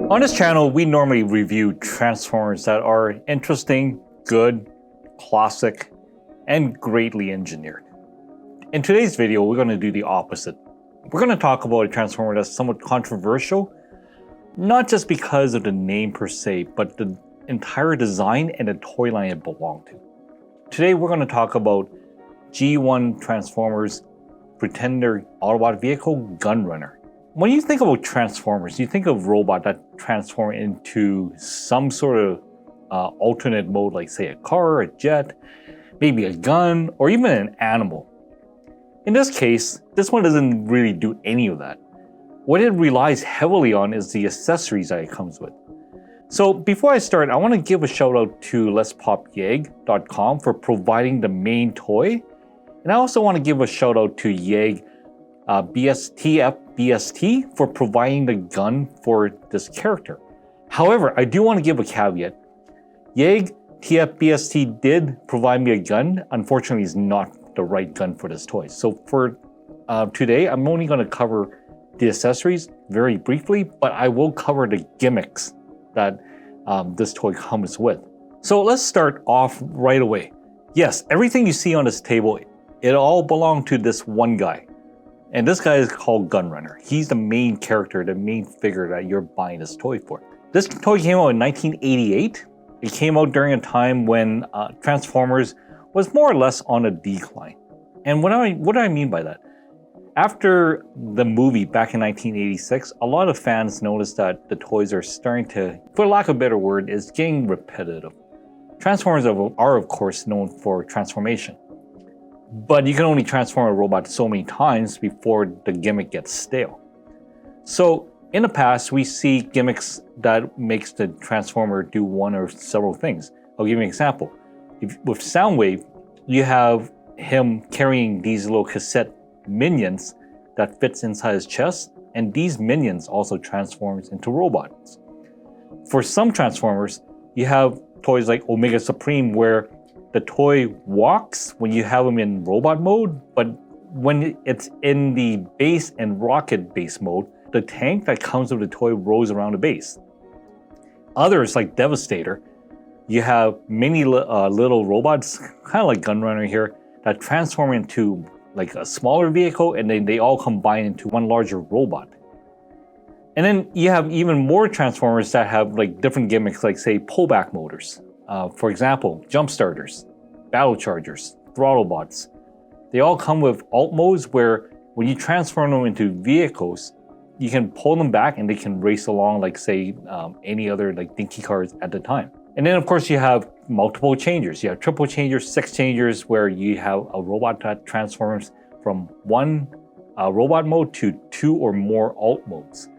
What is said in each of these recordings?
On this channel, we normally review Transformers that are interesting, good, classic, and greatly engineered. In today's video, we're going to do the opposite. We're going to talk about a Transformer that's somewhat controversial, not just because of the name per se, but the entire design and the toy line it belonged to. Today, we're going to talk about G1 Transformers Pretender Autobot Vehicle Gunrunner. When you think about Transformers, you think of robots that transform into some sort of alternate mode, like say a car, a jet, maybe a gun, or even an animal. In this case, this one doesn't really do any of that. What it relies heavily on is the accessories that it comes with. So before I start, I want to give a shout out to letspopyeg.com for providing the main toy. And I also want to give a shout out to Yeg BST for providing the gun for this character. However, I do want to give a caveat. Yeg TFBST did provide me a gun. Unfortunately, it's not the right gun for this toy. So for today, I'm only going to cover the accessories very briefly, but I will cover the gimmicks that this toy comes with. So let's start off right away. Yes, everything you see on this table, it all belonged to this one guy. And this guy is called Gunrunner. He's the main character, the main figure that you're buying this toy for. This toy came out in 1988. It came out during a time when Transformers was more or less on a decline. And what do I mean by that? After the movie back in 1986, a lot of fans noticed that the toys are starting to, for lack of a better word, is getting repetitive. Transformers are of course known for transformation. But you can only transform a robot so many times before the gimmick gets stale. So in the past, we see gimmicks that makes the Transformer do one or several things. I'll give you an example. With Soundwave, you have him carrying these little cassette minions that fits inside his chest, and these minions also transforms into robots. For some Transformers, you have toys like Omega Supreme where the toy walks when you have them in robot mode, but when it's in the base and rocket base mode, the tank that comes with the toy rolls around the base. Others, like Devastator, you have many little robots, kind of like Gunrunner here, that transform into like a smaller vehicle, and then they all combine into one larger robot. And then you have even more Transformers that have like different gimmicks, like say pullback motors. For example, jump starters, battle chargers, throttle bots. They all come with alt modes where when you transform them into vehicles, you can pull them back and they can race along like say any other like dinky cars at the time. And then of course you have multiple changers. You have triple changers, six changers, where you have a robot that transforms from one robot mode to two or more alt modes.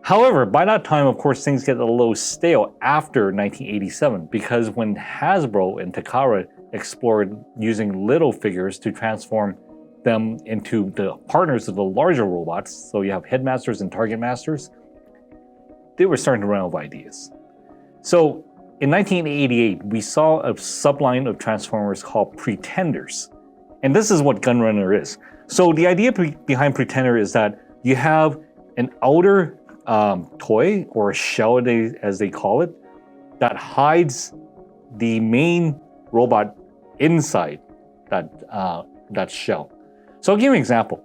However, by that time, of course, things get a little stale after 1987, because when Hasbro and Takara explored using little figures to transform them into the partners of the larger robots, so you have Headmasters and Target Masters, they were starting to run out of ideas. So in 1988, we saw a subline of Transformers called Pretenders. And this is what Gunrunner is. So the idea behind Pretender is that you have an outer toy, or a shell as they call it, that hides the main robot inside that shell. So I'll give you an example.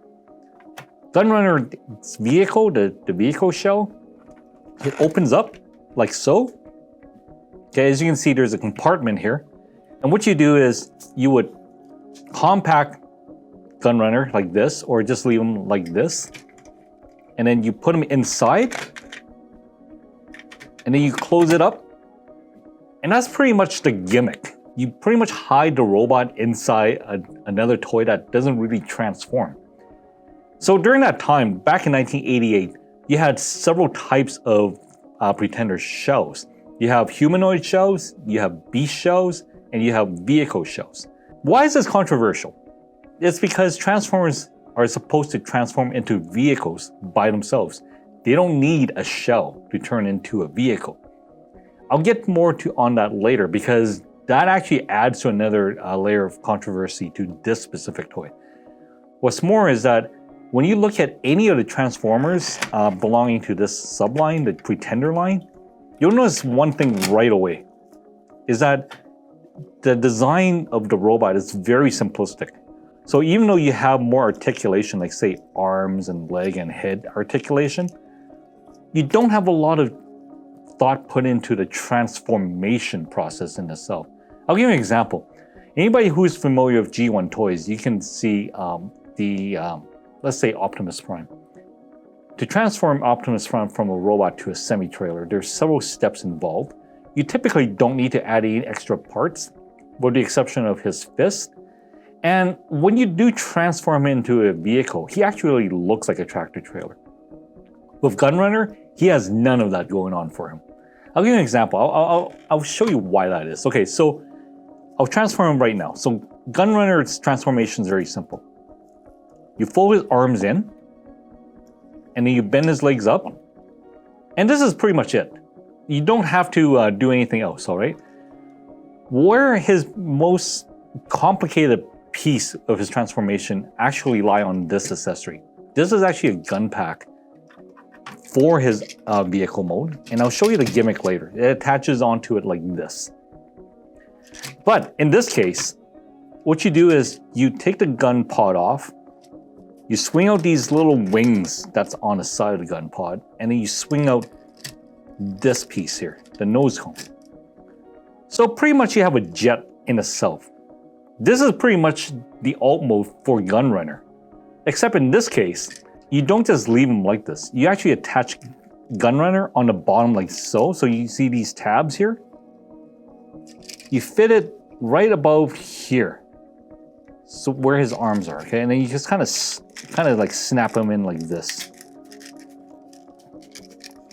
Gunrunner's vehicle, the vehicle shell, it opens up like so. Okay, as you can see, there's a compartment here. And what you do is you would compact Gunrunner like this, or just leave them like this. And then you put them inside, and then you close it up. And that's pretty much the gimmick. You pretty much hide the robot inside another toy that doesn't really transform. So during that time, back in 1988, you had several types of Pretender shells. You have humanoid shells, you have beast shells, and you have vehicle shells. Why is this controversial? It's because Transformers are supposed to transform into vehicles by themselves. They don't need a shell to turn into a vehicle. I'll get more on that later, because that actually adds to another layer of controversy to this specific toy. What's more is that when you look at any of the Transformers belonging to this subline, the Pretender line, you'll notice one thing right away, is that the design of the robot is very simplistic. So even though you have more articulation, like say arms and leg and head articulation, you don't have a lot of thought put into the transformation process in itself. I'll give you an example. Anybody who's familiar with G1 toys, you can see let's say Optimus Prime. To transform Optimus Prime from a robot to a semi-trailer, there's several steps involved. You typically don't need to add any extra parts, with the exception of his fist. And when you do transform him into a vehicle, he actually looks like a tractor trailer. With Gunrunner, he has none of that going on for him. I'll give you an example. I'll show you why that is. Okay, so I'll transform him right now. So Gunrunner's transformation is very simple. You fold his arms in, and then you bend his legs up, and this is pretty much it. You don't have to do anything else, all right? Where his most complicated piece of his transformation actually lie on this accessory. This is actually a gun pack for his vehicle mode, and I'll show you the gimmick later. It attaches onto it like this. But in this case, what you do is you take the gun pod off, you swing out these little wings that's on the side of the gun pod, and then you swing out this piece here, the nose cone. So pretty much you have a jet in itself. This is pretty much the alt mode for Gunrunner. Except in this case, you don't just leave him like this. You actually attach Gunrunner on the bottom like so. So you see these tabs here? You fit it right above here. So where his arms are, okay? And then you just kind of like snap them in like this.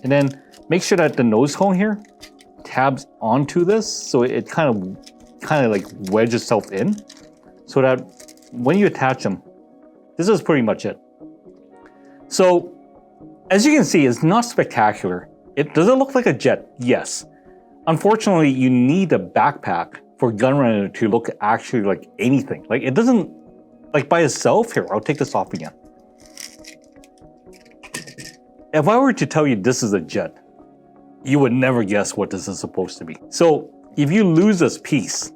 And then make sure that the nose cone here tabs onto this, so it kind of like wedges itself in, so that when you attach them, this is pretty much it. So as you can see, it's not spectacular. Does it look like a jet? Yes. Unfortunately, you need a backpack for Gunrunner to look actually like anything. Like it doesn't, like by itself. Here, I'll take this off again. If I were to tell you this is a jet, you would never guess what this is supposed to be. So if you lose this piece,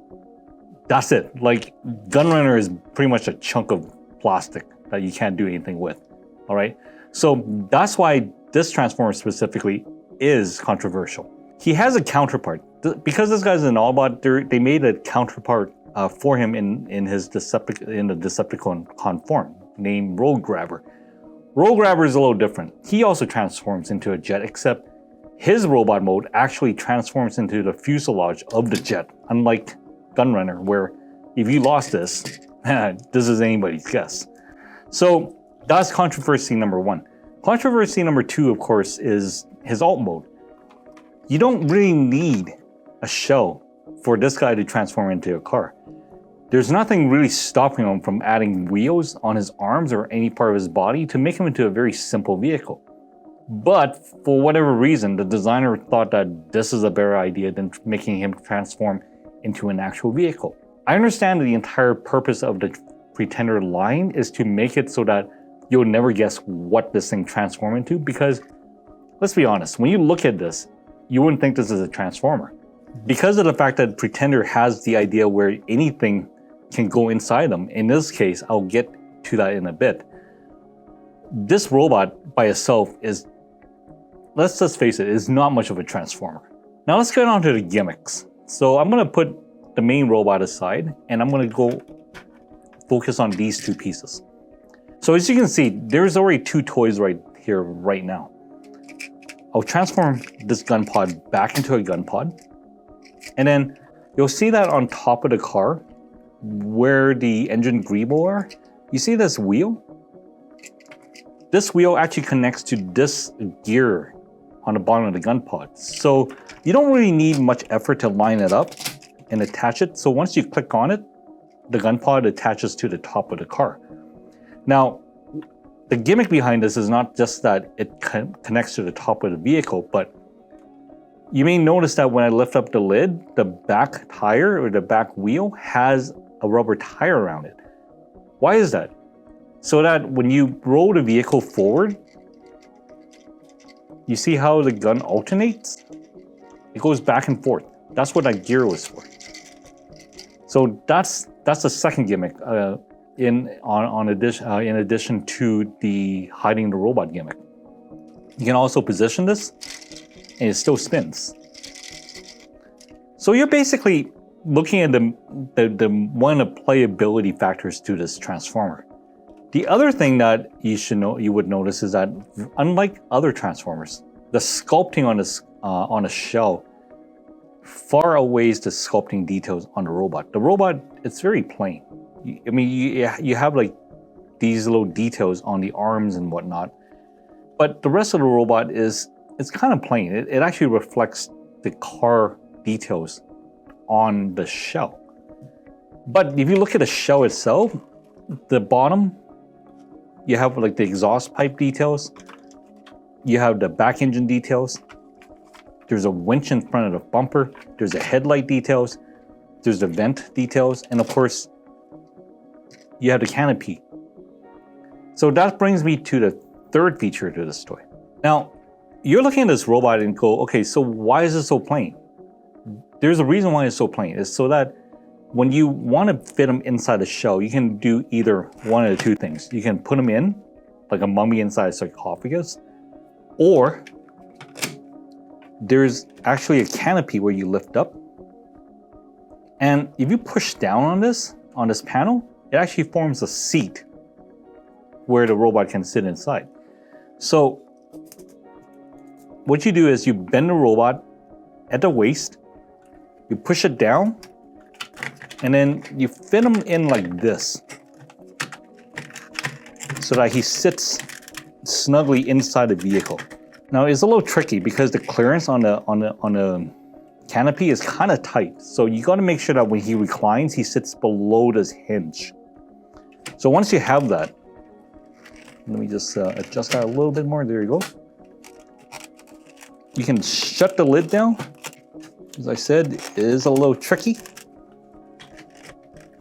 that's it. Like Gunrunner is pretty much a chunk of plastic that you can't do anything with. All right. So that's why this Transformer specifically is controversial. He has a counterpart. Because this guy's an Autobot, they made a counterpart for him in the Decepticon form, named Road Grabber. Road Grabber is a little different. He also transforms into a jet, except his robot mode actually transforms into the fuselage of the jet, unlike Gunrunner, where if you lost this, this is anybody's guess. So that's controversy number one. Controversy number two, of course, is his alt mode. You don't really need a shell for this guy to transform into a car. There's nothing really stopping him from adding wheels on his arms or any part of his body to make him into a very simple vehicle. But for whatever reason, the designer thought that this is a better idea than making him transform into an actual vehicle. I understand that the entire purpose of the Pretender line is to make it so that you'll never guess what this thing transforms into, because let's be honest, when you look at this, you wouldn't think this is a Transformer. Because of the fact that Pretender has the idea where anything can go inside them, in this case, I'll get to that in a bit. This robot by itself is, let's just face it, is not much of a Transformer. Now let's get on to the gimmicks. So I'm gonna put the main robot aside, and I'm gonna go focus on these two pieces. So as you can see, there's already two toys right here right now. I'll transform this gun pod back into a gun pod. And then you'll see that on top of the car, where the engine greeble are, you see this wheel? This wheel actually connects to this gear on the bottom of the gun pod. So you don't really need much effort to line it up and attach it. So once you click on it, the gun pod attaches to the top of the car. Now, the gimmick behind this is not just that it connects to the top of the vehicle, but you may notice that when I lift up the lid, the back tire or the back wheel has a rubber tire around it. Why is that? So that when you roll the vehicle forward, you see how the gun alternates? It goes back and forth. That's what that gear was for. So that's the second gimmick in addition to the hiding the robot gimmick. You can also position this, and it still spins. So you're basically looking at the one of the playability factors to this transformer. The other thing that you would notice is that unlike other transformers, the sculpting on a shell far outweighs the sculpting details on the robot. The robot, it's very plain. I mean, you have like these little details on the arms and whatnot, but the rest of the robot it's kind of plain. It actually reflects the car details on the shell. But if you look at the shell itself, the bottom, you have like the exhaust pipe details, you have the back engine details, there's a winch in front of the bumper, there's the headlight details, there's the vent details, and of course, you have the canopy. So that brings me to the third feature to this toy. Now, you're looking at this robot and go, okay, so why is it so plain? There's a reason why it's so plain. It's so that when you want to fit them inside the shell, you can do either one of the two things. You can put them in, like a mummy inside a sarcophagus, or there's actually a canopy where you lift up. And if you push down on this panel, it actually forms a seat where the robot can sit inside. So what you do is you bend the robot at the waist, you push it down, and then you fit him in like this so that he sits snugly inside the vehicle. Now it's a little tricky because the clearance on the canopy is kind of tight. So you got to make sure that when he reclines, he sits below this hinge. So once you have that, let me just adjust that a little bit more. There you go. You can shut the lid down. As I said, it is a little tricky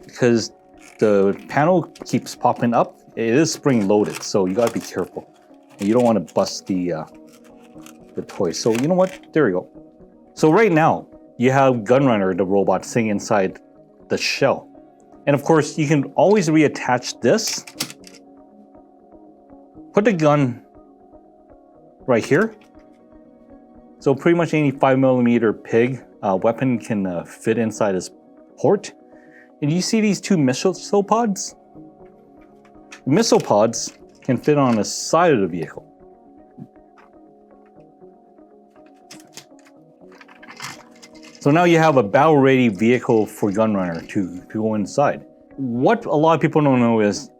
because the panel keeps popping up. It is spring loaded, so you gotta be careful. And you don't want to bust the toy. So you know what? There you go. So right now, you have Gunrunner, the robot, sitting inside the shell. And of course, you can always reattach this. Put the gun right here. So pretty much any 5mm pig weapon can fit inside this port. And you see these two missile pods? Missile pods can fit on the side of the vehicle. So now you have a battle-ready vehicle for Gunrunner to go inside. What a lot of people don't know is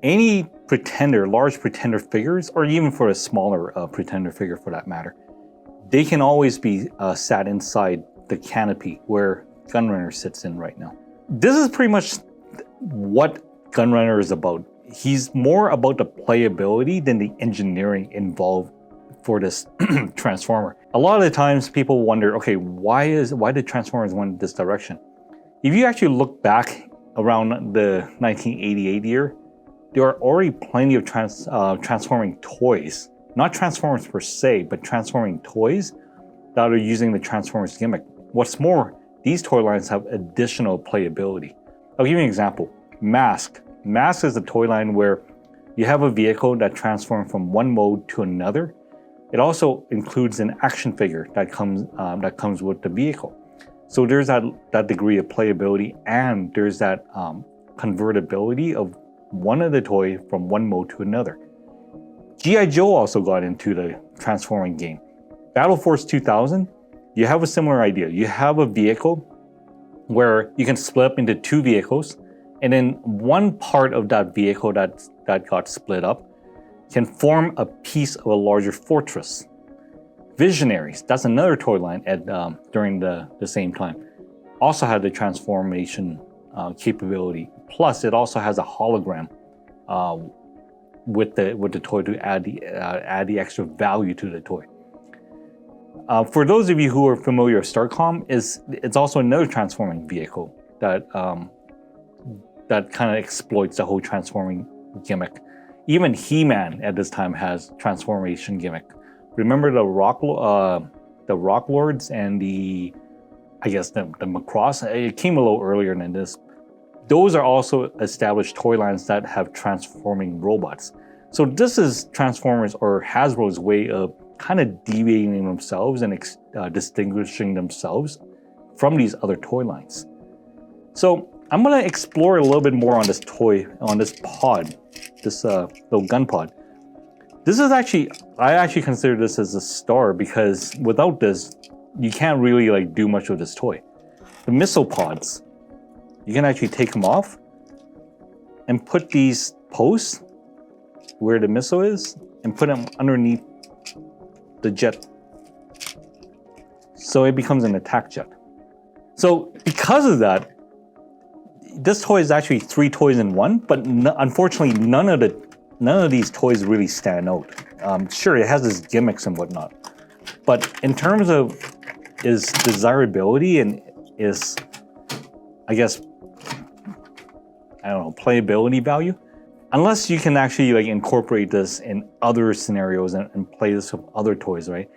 any pretender, large pretender figures, or even for a smaller pretender figure for that matter, they can always be sat inside the canopy where Gunrunner sits in right now. This is pretty much what Gunrunner is about. He's more about the playability than the engineering involved for this Transformer. A lot of the times people wonder, okay, why did Transformers went this direction? If you actually look back around the 1988 year, there are already plenty of transforming toys. Not Transformers per se, but transforming toys that are using the Transformers gimmick. What's more, these toy lines have additional playability. I'll give you an example. M.A.S.K. M.A.S.K is a toy line where you have a vehicle that transforms from one mode to another. It also includes an action figure that comes with the vehicle. So there's that degree of playability, and there's that convertibility of one of the toy from one mode to another. G.I. Joe also got into the transforming game. Battle Force 2000, you have a similar idea. You have a vehicle where you can split up into two vehicles, and then one part of that vehicle that got split up can form a piece of a larger fortress. Visionaries, that's another toy line during the same time, also had the transformation capability. Plus, it also has a hologram with the toy to add the extra value to the toy. For those of you who are familiar with Starcom, it's also another transforming vehicle that kind of exploits the whole transforming gimmick. Even He-Man at this time has transformation gimmick. Remember the the Rock Lords and the, I guess the Macross, it came a little earlier than this. Those are also established toy lines that have transforming robots. So this is Transformers or Hasbro's way of kind of deviating themselves and distinguishing themselves from these other toy lines. So I'm gonna explore a little bit more on this toy, on this pod, this little gun pod. This is actually, I actually consider this as a star because without this, you can't really like do much with this toy. The missile pods, you can actually take them off and put these posts where the missile is and put them underneath the jet. So it becomes an attack jet. So because of that, this toy is actually 3 toys in one, but unfortunately none of these toys really stand out. Sure, it has its gimmicks and whatnot, but in terms of its desirability and its, I guess, I don't know, playability value, unless you can actually like incorporate this in other scenarios and play this with other toys, right?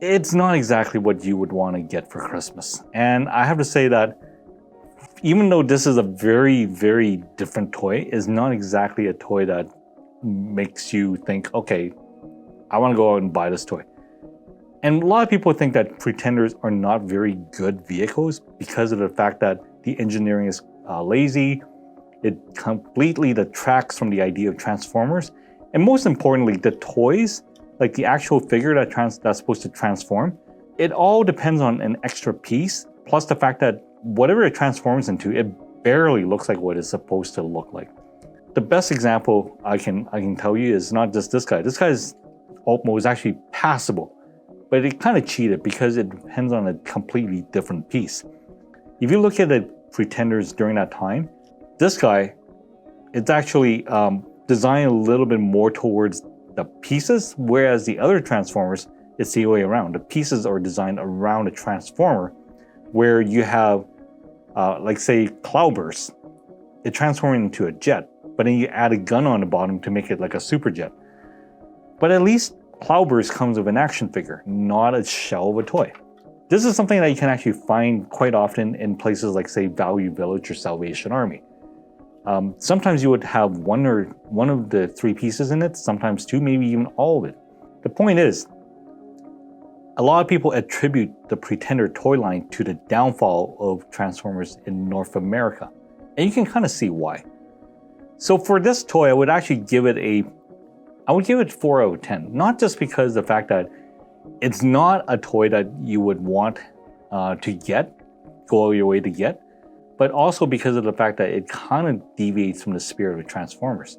It's not exactly what you would want to get for Christmas. And I have to say that even though this is a very, very different toy, it's not exactly a toy that makes you think, okay, I want to go out and buy this toy. And a lot of people think that Pretenders are not very good vehicles because of the fact that the engineering is lazy. It completely detracts from the idea of Transformers. And most importantly, the toys, like the actual figure that's supposed to transform, it all depends on an extra piece, plus the fact that whatever it transforms into, it barely looks like what it's supposed to look like. The best example I can tell you is not just this guy. This guy's Ultimo is actually passable, but it kind of cheated because it depends on a completely different piece. If you look at the Pretenders during that time, this guy, it's actually designed a little bit more towards the pieces, whereas the other Transformers, it's the other way around. The pieces are designed around a Transformer, where you have, like say, Cloudburst. It transforms into a jet, but then you add a gun on the bottom to make it like a super jet. But at least Cloudburst comes with an action figure, not a shell of a toy. This is something that you can actually find quite often in places like, say, Value Village or Salvation Army. Sometimes you would have one of the 3 pieces in it, sometimes 2, maybe even all of it. The point is, a lot of people attribute the Pretender toy line to the downfall of Transformers in North America. And you can kind of see why. So for this toy, I would actually give it 4 out of 10. Not just because the fact that it's not a toy that you would want to go your way to get, but also because of the fact that it kind of deviates from the spirit of Transformers.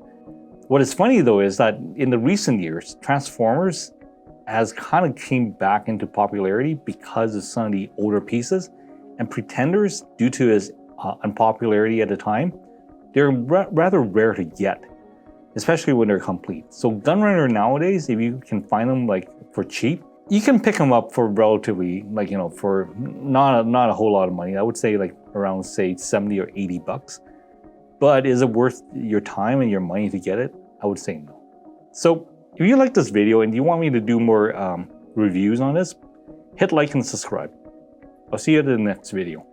What is funny though is that in the recent years, Transformers has kind of came back into popularity because of some of the older pieces, and Pretenders, due to its unpopularity at the time, they're rather rare to get, especially when they're complete. So Gunrunner nowadays, if you can find them like for cheap, you can pick them up for relatively, like, you know, for not a whole lot of money. I would say like around, say, 70 or 80 bucks. But is it worth your time and your money to get it? I would say no. So if you like this video and you want me to do more reviews on this, hit like and subscribe. I'll see you in the next video.